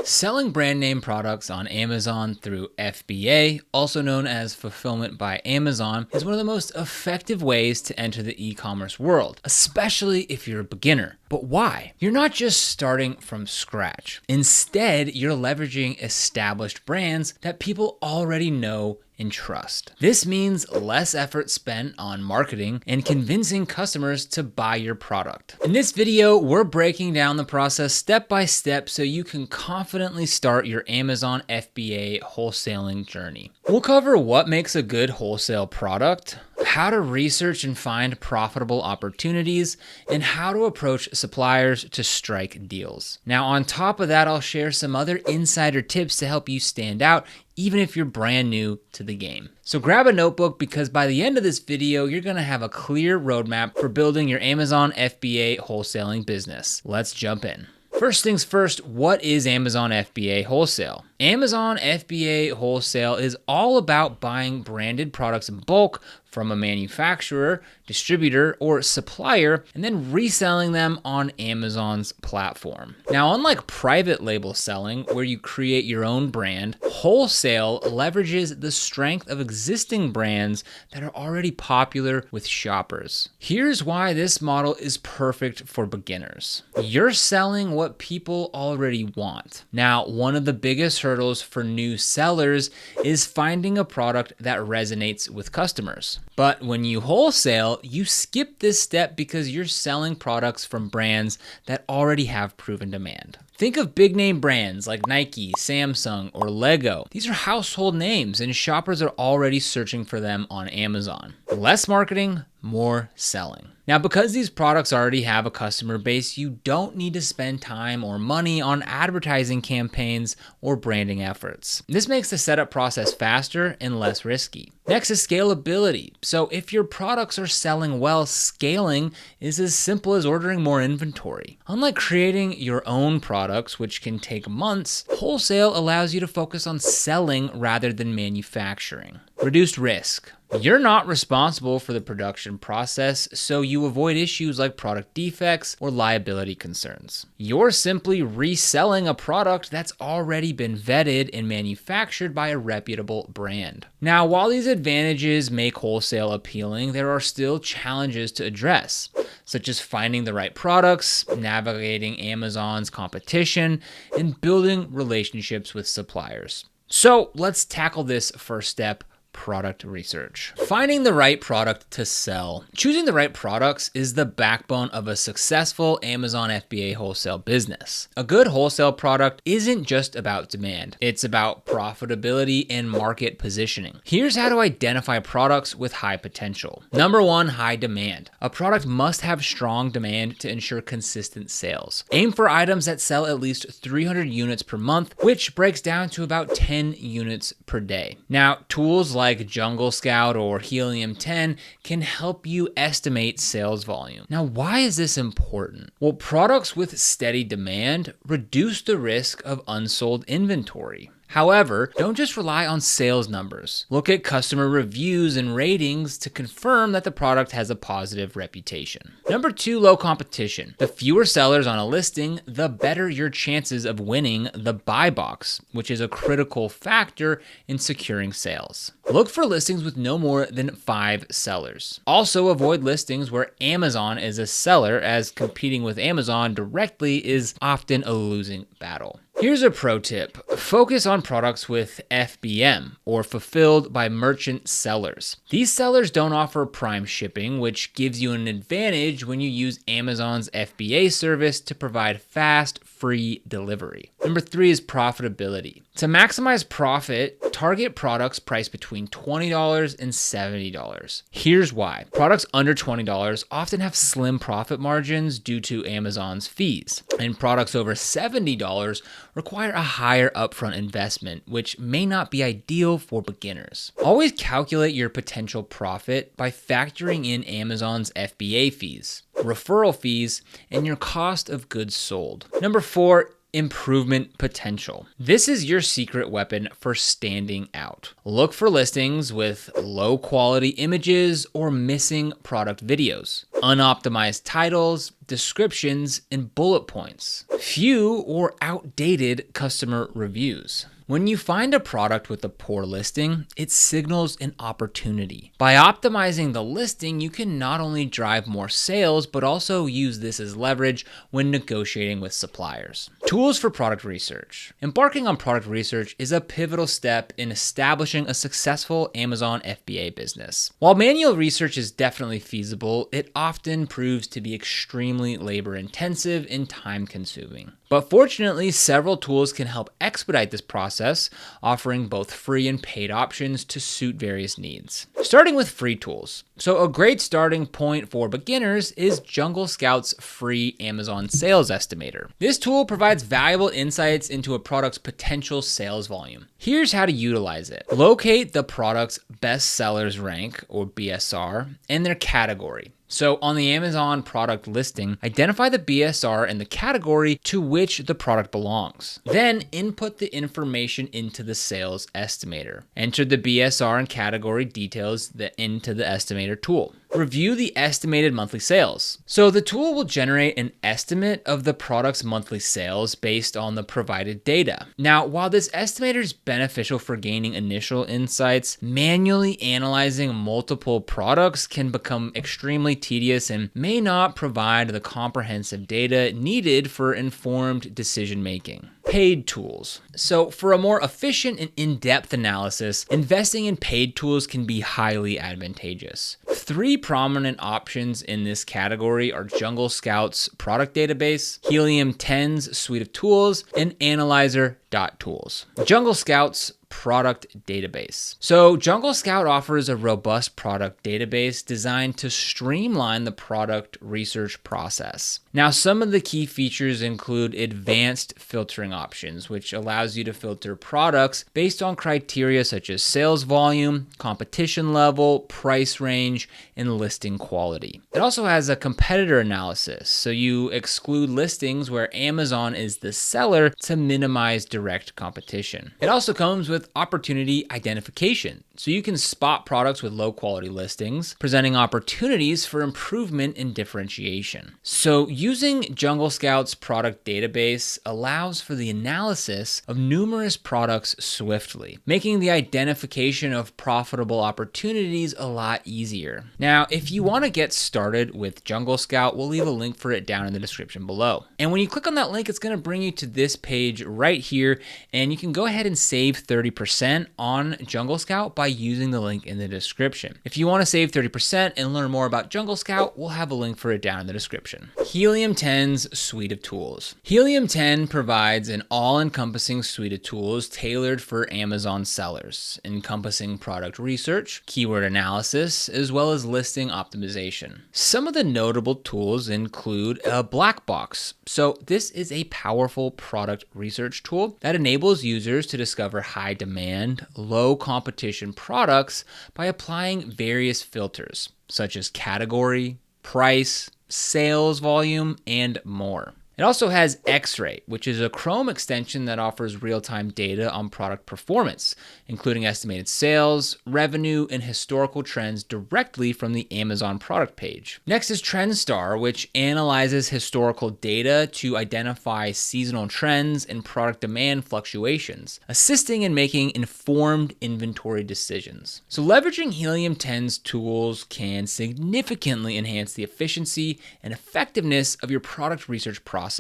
Selling brand name products on Amazon through FBA, also known as Fulfillment by Amazon, is one of the most effective ways to enter the e-commerce world, especially if you're a beginner. But why? You're not just starting from scratch. Instead, you're leveraging established brands that people already know and trust. This means less effort spent on marketing and convincing customers to buy your product. In this video, we're breaking down the process step by step so you can confidently start your Amazon FBA wholesaling journey. We'll cover what makes a good wholesale product, how to research and find profitable opportunities, and how to approach suppliers to strike deals. Now, on top of that, I'll share some other insider tips to help you stand out even if you're brand new to the game. So grab a notebook because by the end of this video, you're gonna have a clear roadmap for building your Amazon FBA wholesaling business. Let's jump in. First things first, what is Amazon FBA Wholesale? Amazon FBA Wholesale is all about buying branded products in bulk from a manufacturer, distributor, or supplier, and then reselling them on Amazon's platform. Now, unlike private label selling, where you create your own brand, wholesale leverages the strength of existing brands that are already popular with shoppers. Here's why this model is perfect for beginners. You're selling what people already want. Now, one of the biggest hurdles for new sellers is finding a product that resonates with customers. But when you wholesale, you skip this step because you're selling products from brands that already have proven demand. Think of big name brands like Nike, Samsung, or Lego. These are household names and shoppers are already searching for them on Amazon. Less marketing, more selling. Now, because these products already have a customer base, you don't need to spend time or money on advertising campaigns or branding efforts. This makes the setup process faster and less risky. Next is scalability. So if your products are selling well, scaling is as simple as ordering more inventory. Unlike creating your own products, which can take months, wholesale allows you to focus on selling rather than manufacturing. Reduced risk. You're not responsible for the production process, so you avoid issues like product defects or liability concerns. You're simply reselling a product that's already been vetted and manufactured by a reputable brand. Now, while these advantages make wholesale appealing, there are still challenges to address, such as finding the right products, navigating Amazon's competition, and building relationships with suppliers. So let's tackle this first step: product research. Finding the right product to sell. Choosing the right products is the backbone of a successful Amazon FBA wholesale business. A good wholesale product isn't just about demand. It's about profitability and market positioning. Here's how to identify products with high potential. Number one, high demand. A product must have strong demand to ensure consistent sales. Aim for items that sell at least 300 units per month, which breaks down to about 10 units per day. Now, tools like Jungle Scout or Helium 10 can help you estimate sales volume. Now, why is this important? Well, products with steady demand reduce the risk of unsold inventory. However, don't just rely on sales numbers. Look at customer reviews and ratings to confirm that the product has a positive reputation. Number two, low competition. The fewer sellers on a listing, the better your chances of winning the buy box, which is a critical factor in securing sales. Look for listings with no more than 5 sellers. Also, avoid listings where Amazon is a seller, as competing with Amazon directly is often a losing battle. Here's a pro tip. Focus on products with FBM, or fulfilled by merchant sellers. These sellers don't offer prime shipping, which gives you an advantage when you use Amazon's FBA service to provide fast, free delivery. Number three is profitability. To maximize profit, target products priced between $20 and $70. Here's why. Products under $20 often have slim profit margins due to Amazon's fees, and products over $70 require a higher upfront investment, which may not be ideal for beginners. Always calculate your potential profit by factoring in Amazon's FBA fees, referral fees, and your cost of goods sold. Number four, improvement potential. This is your secret weapon for standing out. Look for listings with low quality images or missing product videos, unoptimized titles, descriptions, and bullet points. Few or outdated customer reviews. When you find a product with a poor listing, it signals an opportunity. By optimizing the listing, you can not only drive more sales, but also use this as leverage when negotiating with suppliers. Tools for product research. Embarking on product research is a pivotal step in establishing a successful Amazon FBA business. While manual research is definitely feasible, it often proves to be extremely labor-intensive and time-consuming. But fortunately, several tools can help expedite this process, offering both free and paid options to suit various needs. Starting with free tools. So a great starting point for beginners is Jungle Scout's free Amazon sales estimator. This tool provides valuable insights into a product's potential sales volume. Here's how to utilize it. Locate the product's best sellers rank, or BSR, and their category. So on the Amazon product listing, identify the BSR and the category to which the product belongs. Then input the information into the sales estimator. Enter the BSR and category details into the estimator tool. Review the estimated monthly sales. So the tool will generate an estimate of the product's monthly sales based on the provided data. Now, while this estimator is beneficial for gaining initial insights, manually analyzing multiple products can become extremely tedious and may not provide the comprehensive data needed for informed decision making. Paid tools. So for a more efficient and in-depth analysis, investing in paid tools can be highly advantageous. Three prominent options in this category are Jungle Scout's product database, Helium 10's suite of tools, and Analyzer.tools. Jungle Scout's product database. So Jungle Scout offers a robust product database designed to streamline the product research process. Now, some of the key features include advanced filtering options, which allows you to filter products based on criteria such as sales volume, competition level, price range, and listing quality. It also has a competitor analysis, so you exclude listings where Amazon is the seller to minimize direct competition. It also comes with opportunity identification, so you can spot products with low quality listings, presenting opportunities for improvement and differentiation. So using Jungle Scout's product database allows for the analysis of numerous products swiftly, making the identification of profitable opportunities a lot easier. Now, if you want to get started with Jungle Scout, we'll leave a link for it down in the description below. And when you click on that link, it's going to bring you to this page right here, and you can go ahead and save 30% on Jungle Scout by using the link in the description. If you want to save 30% and learn more about Jungle Scout, we'll have a link for it down in the description. Helium 10's suite of tools. Helium 10 provides an all-encompassing suite of tools tailored for Amazon sellers, encompassing product research, keyword analysis, as well as listing optimization. Some of the notable tools include a black box. So this is a powerful product research tool that enables users to discover high demand, low competition products by applying various filters, such as category, price, sales volume, and more. It also has X-Ray, which is a Chrome extension that offers real-time data on product performance, including estimated sales, revenue, and historical trends directly from the Amazon product page. Next is TrendStar, which analyzes historical data to identify seasonal trends and product demand fluctuations, assisting in making informed inventory decisions. So leveraging Helium 10's tools can significantly enhance the efficiency and effectiveness of your product research process.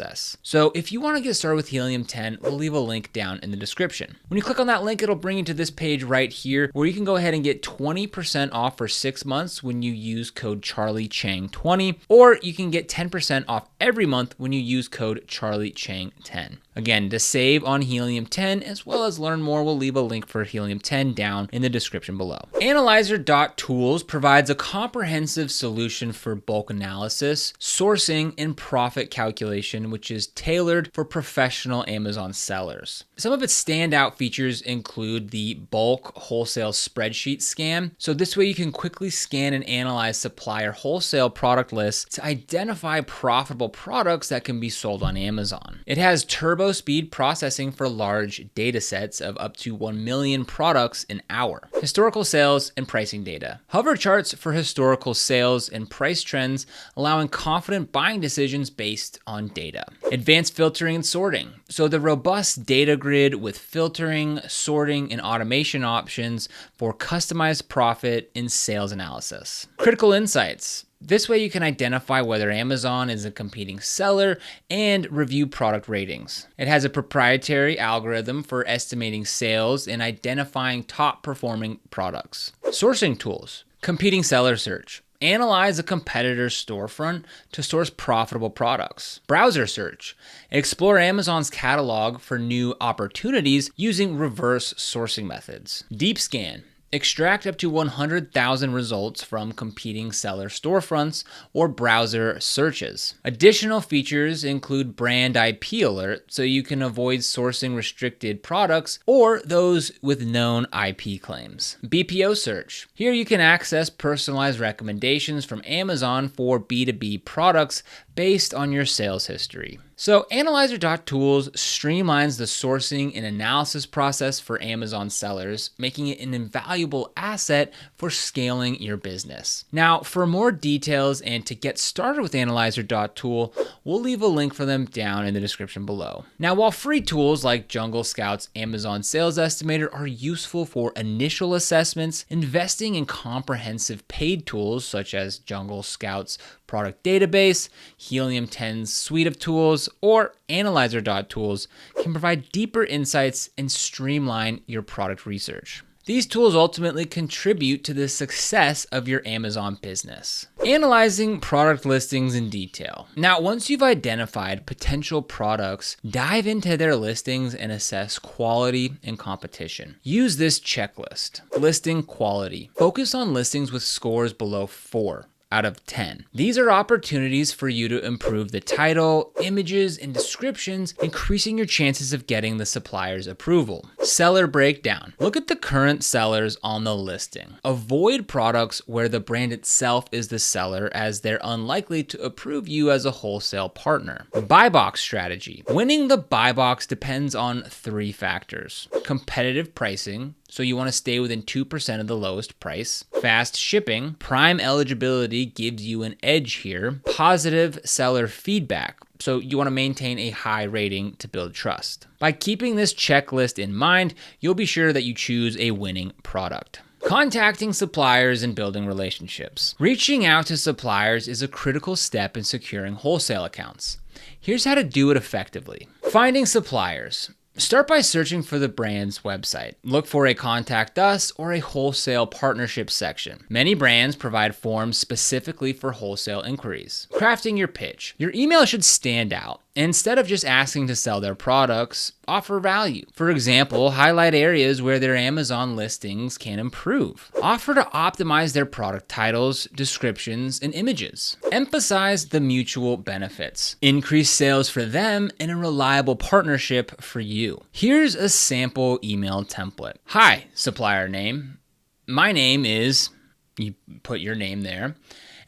So if you want to get started with Helium 10, we'll leave a link down in the description. When you click on that link, it'll bring you to this page right here where you can go ahead and get 20% off for 6 months when you use code CharlieChang20, or you can get 10% off every month when you use code CharlieChang10. Again, to save on Helium 10 as well as learn more, we'll leave a link for Helium 10 down in the description below. Analyzer.tools provides a comprehensive solution for bulk analysis, sourcing, and profit calculation automation, which is tailored for professional Amazon sellers. Some of its standout features include the bulk wholesale spreadsheet scan. So this way you can quickly scan and analyze supplier wholesale product lists to identify profitable products that can be sold on Amazon. It has turbo speed processing for large data sets of up to 1 million products an hour. Historical sales and pricing data. Hover charts for historical sales and price trends, allowing confident buying decisions based on data. Advanced filtering and sorting. So the robust data grid with filtering, sorting, and automation options for customized profit and sales analysis. Critical insights. This way you can identify whether Amazon is a competing seller and review product ratings. It has a proprietary algorithm for estimating sales and identifying top performing products. Sourcing tools. Competing seller search. Analyze a competitor's storefront to source profitable products. Browser search. Explore Amazon's catalog for new opportunities using reverse sourcing methods. Deep scan. Extract up to 100,000 results from competing seller storefronts or browser searches. Additional features include brand IP alert, so you can avoid sourcing restricted products or those with known IP claims. BPO search. Here you can access personalized recommendations from Amazon for B2B products based on your sales history. So Analyzer.tools streamlines the sourcing and analysis process for Amazon sellers, making it an invaluable asset for scaling your business. Now, for more details and to get started with Analyzer.tool, we'll leave a link for them down in the description below. Now, while free tools like Jungle Scout's Amazon Sales Estimator are useful for initial assessments, investing in comprehensive paid tools such as Jungle Scout's product database, Helium 10's suite of tools, or Analyzer.tools can provide deeper insights and streamline your product research. These tools ultimately contribute to the success of your Amazon business. Analyzing product listings in detail. Now, once you've identified potential products, dive into their listings and assess quality and competition. Use this checklist. Listing quality. Focus on listings with scores below 4 out of 10. These are opportunities for you to improve the title, images, and descriptions, increasing your chances of getting the supplier's approval. Seller breakdown. Look at the current sellers on the listing. Avoid products where the brand itself is the seller, as they're unlikely to approve you as a wholesale partner. Buy box strategy. Winning the buy box depends on 3 factors. Competitive pricing. So you want to stay within 2% of the lowest price. Fast shipping. Prime eligibility gives you an edge here. Positive seller feedback. So you want to maintain a high rating to build trust. By keeping this checklist in mind, you'll be sure that you choose a winning product. Contacting suppliers and building relationships. Reaching out to suppliers is a critical step in securing wholesale accounts. Here's how to do it effectively. Finding suppliers. Start by searching for the brand's website. Look for a Contact Us or a Wholesale Partnership section. Many brands provide forms specifically for wholesale inquiries. Crafting your pitch. Your email should stand out. Instead of just asking to sell their products, offer value. For example, highlight areas where their Amazon listings can improve. Offer to optimize their product titles, descriptions, and images. Emphasize the mutual benefits. Increase sales for them and a reliable partnership for you. Here's a sample email template. Hi, supplier name. My name is, you put your name there,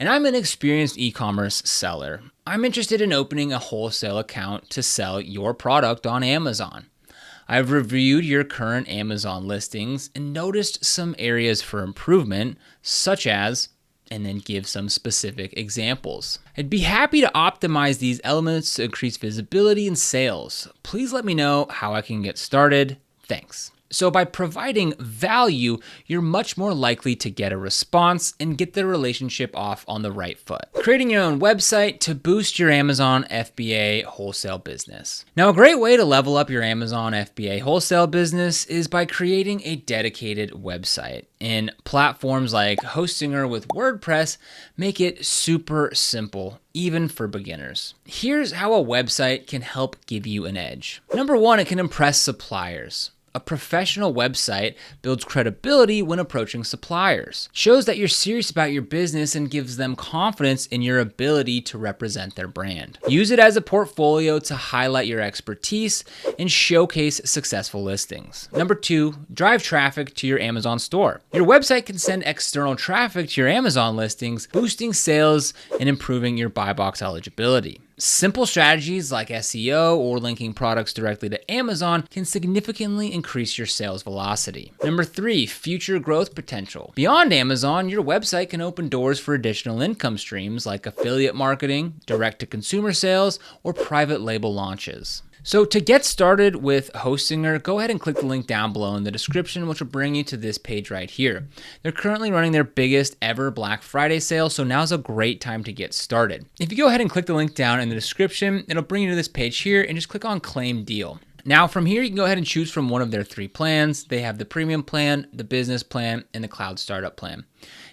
and I'm an experienced e-commerce seller. I'm interested in opening a wholesale account to sell your product on Amazon. I've reviewed your current Amazon listings and noticed some areas for improvement, such as, and then give some specific examples. I'd be happy to optimize these elements to increase visibility and sales. Please let me know how I can get started. Thanks. So by providing value, you're much more likely to get a response and get the relationship off on the right foot. Creating your own website to boost your Amazon FBA wholesale business. Now, a great way to level up your Amazon FBA wholesale business is by creating a dedicated website. And platforms like Hostinger with WordPress make it super simple, even for beginners. Here's how a website can help give you an edge. Number 1, it can impress suppliers. A professional website builds credibility when approaching suppliers, shows that you're serious about your business, and gives them confidence in your ability to represent their brand. Use it as a portfolio to highlight your expertise and showcase successful listings. Number 2, drive traffic to your Amazon store. Your website can send external traffic to your Amazon listings, boosting sales and improving your buy box eligibility. Simple strategies like SEO or linking products directly to Amazon can significantly increase your sales velocity. Number 3, future growth potential. Beyond Amazon, your website can open doors for additional income streams like affiliate marketing, direct-to-consumer sales, or private label launches. So to get started with Hostinger, go ahead and click the link down below in the description, which will bring you to this page right here. They're currently running their biggest ever Black Friday sale, so now's a great time to get started. If you go ahead and click the link down in the description, it'll bring you to this page here and just click on Claim Deal. Now from here, you can go ahead and choose from one of their 3 plans. They have the premium plan, the business plan, and the cloud startup plan.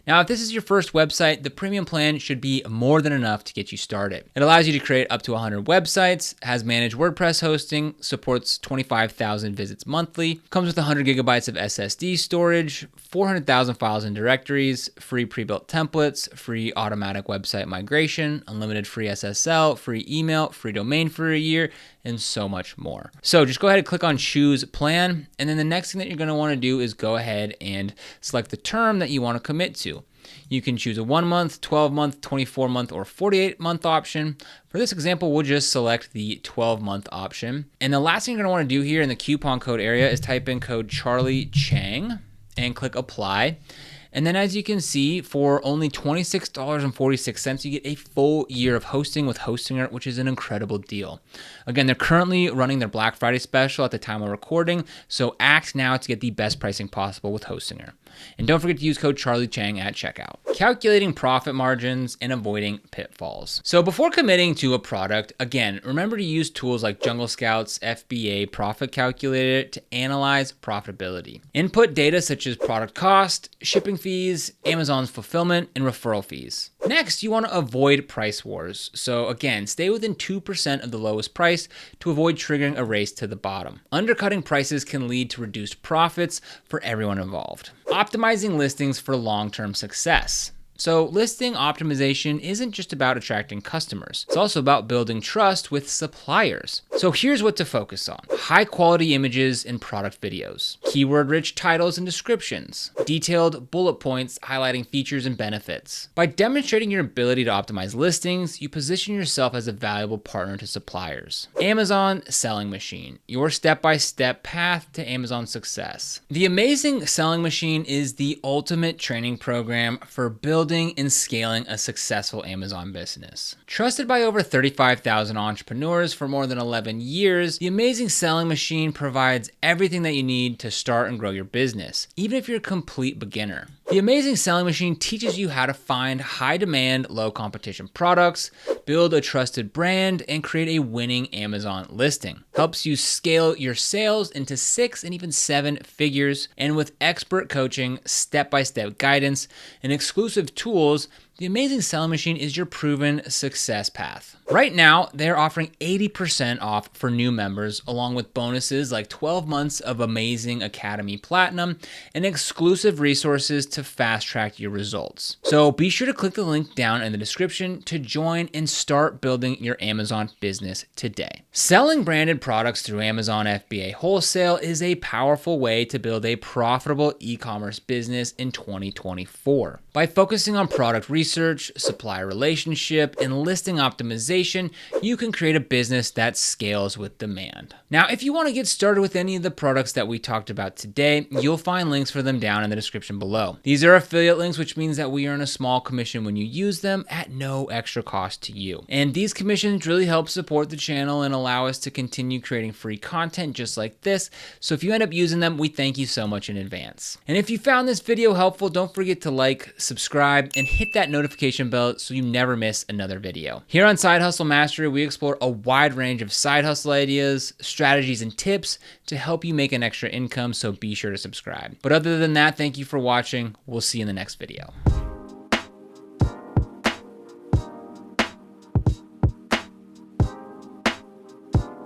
Now, if this is your first website, the premium plan should be more than enough to get you started. It allows you to create up to 100 websites, has managed WordPress hosting, supports 25,000 visits monthly, comes with 100 gigabytes of SSD storage, 400,000 files and directories, free pre-built templates, free automatic website migration, unlimited free SSL, free email, free domain for a year, and so much more. So just go ahead and click on Choose Plan, and then the next thing that you're going to want to do is go ahead and select the term that you want to commit to. You can choose a 1-month, 12-month, 24-month, or 48-month option. For this example, we'll just select the 12-month option. And the last thing you're going to want to do here in the coupon code area is type in code Charlie Chang and click Apply. And then as you can see, for only $26.46, you get a full year of hosting with Hostinger, which is an incredible deal. Again, they're currently running their Black Friday special at the time of recording, so act now to get the best pricing possible with Hostinger. And don't forget to use code Charlie Chang at checkout. Calculating profit margins and avoiding pitfalls. So before committing to a product, again, remember to use tools like Jungle Scout's FBA Profit Calculator to analyze profitability. Input data such as product cost, shipping fees, Amazon's fulfillment, and referral fees. Next, you want to avoid price wars. So again, stay within 2% of the lowest price to avoid triggering a race to the bottom. Undercutting prices can lead to reduced profits for everyone involved. Optimizing listings for long-term success. So listing optimization isn't just about attracting customers. It's also about building trust with suppliers. So here's what to focus on. High quality images and product videos, keyword rich titles and descriptions, detailed bullet points highlighting features and benefits. By demonstrating your ability to optimize listings, you position yourself as a valuable partner to suppliers. Amazon Selling Machine, your step-by-step path to Amazon success. The Amazing Selling Machine is the ultimate training program for building and scaling a successful Amazon business. Trusted by over 35,000 entrepreneurs for more than 11 years, the Amazing Selling Machine provides everything that you need to start and grow your business, even if you're a complete beginner. The Amazing Selling Machine teaches you how to find high demand, low competition products, build a trusted brand, and create a winning Amazon listing. Helps you scale your sales into 6 and even 7 figures, and with expert coaching, step-by-step guidance, and exclusive tools, the Amazing Selling Machine is your proven success path. Right now, they're offering 80% off for new members, along with bonuses like 12 months of Amazing Academy Platinum and exclusive resources to fast track your results. So be sure to click the link down in the description to join and start building your Amazon business today. Selling branded products through Amazon FBA Wholesale is a powerful way to build a profitable e-commerce business in 2024. By focusing on product research, supplier relationship, and listing optimization, you can create a business that scales with demand. Now, if you want to get started with any of the products that we talked about today, you'll find links for them down in the description below. These are affiliate links, which means that we earn a small commission when you use them at no extra cost to you. And these commissions really help support the channel and allow us to continue creating free content just like this. So if you end up using them, we thank you so much in advance. And if you found this video helpful, don't forget to like, subscribe, and hit that notification bell so you never miss another video. Here on Side Hustle Mastery, we explore a wide range of side hustle ideas, strategies, and tips to help you make an extra income, so be sure to subscribe. But other than that, thank you for watching. We'll see you in the next video.